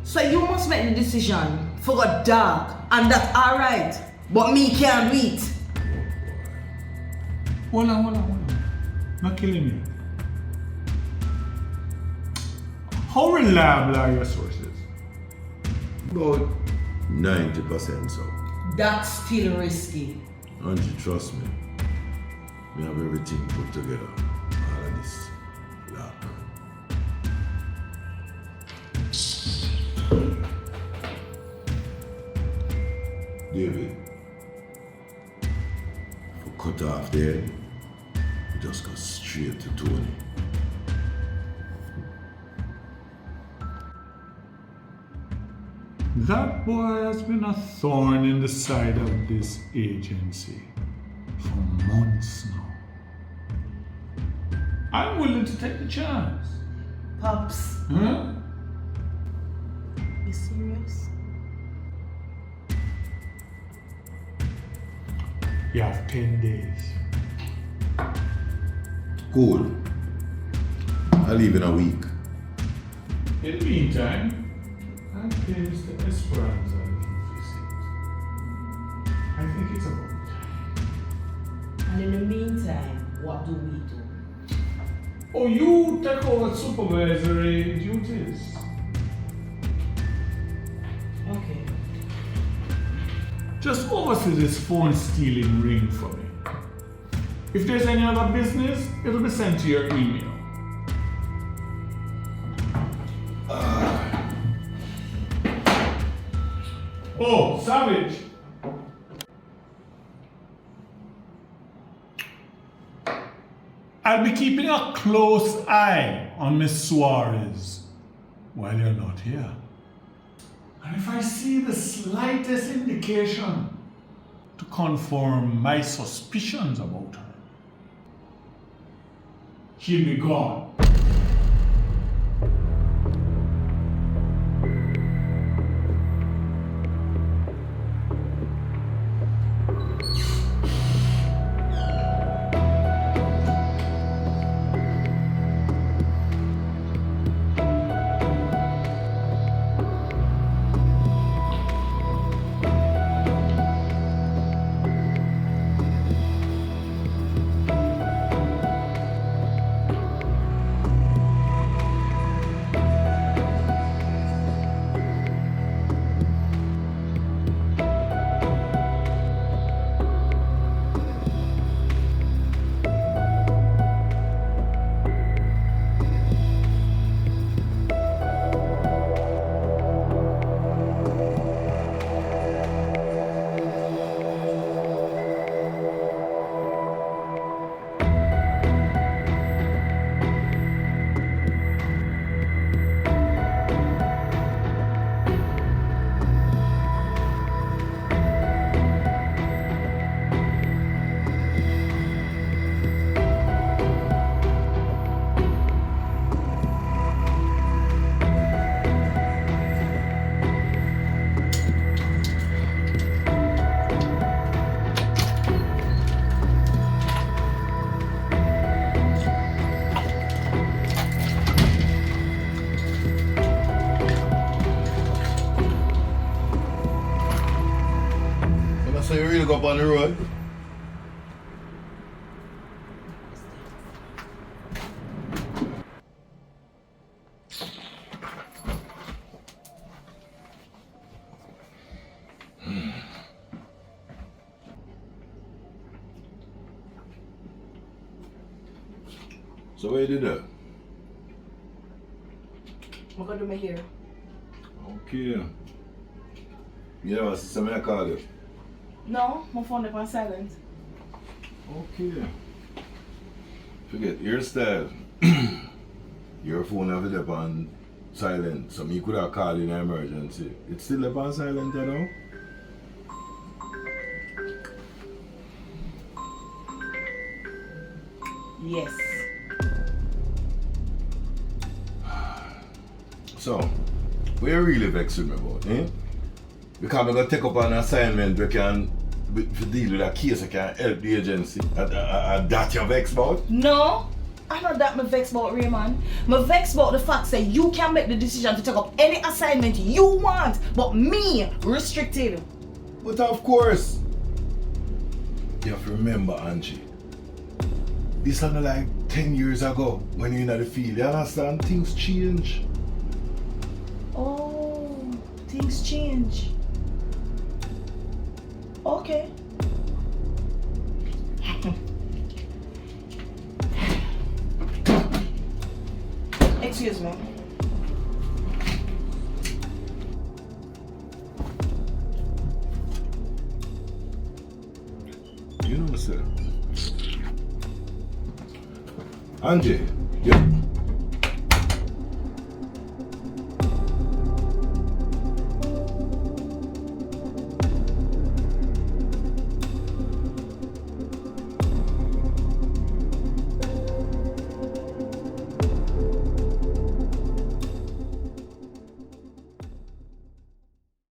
So you must make the decision for a dog, and that's alright. But me can't do it. Hold on. Not killing me. How reliable are your sources? About 90% so. That's still risky. Angie, trust me. We have everything put together. All of this. Lock. David, if we cut off there, we just go straight to Tony. That boy has been a thorn in the side of this agency for months now. I'm willing to take the chance. Pops, Huh? you serious? You have 10 days. Cool. I leave in a week. In the meantime, I'll pay Mr. Xpressionz a little visit. I think it's about time. And in the meantime, what do we do? Oh, you take over supervisory duties. Okay. Just oversee this phone stealing ring for me. If there's any other business, it'll be sent to your email. Oh, Savage! I'll be keeping a close eye on Miss Suarez while you're not here. And if I see the slightest indication to confirm my suspicions about her, she'll be gone. So you really go up on the road? So where you did that? I'm gonna do my hair. Okay. You never see somebody call you? No, my phone is on silent. Okay. Forget hairstyle. Your phone have it up on silent, so me could have called in an emergency. It's still up on silent, you know? Yes. So, what you really vexed with me about, eh? Because I'm going to take up an assignment we can to deal with a case that can help the agency. That you vex about? No, I know that me vex about Raymond. Me vex about the fact that you can make the decision to take up any assignment you want, but me restricted. But of course, you have to remember, Angie. This is not like 10 years ago when you're in the field. You understand? Things change. Oh, things change. Okay. Excuse me. You know, sir. Angie, you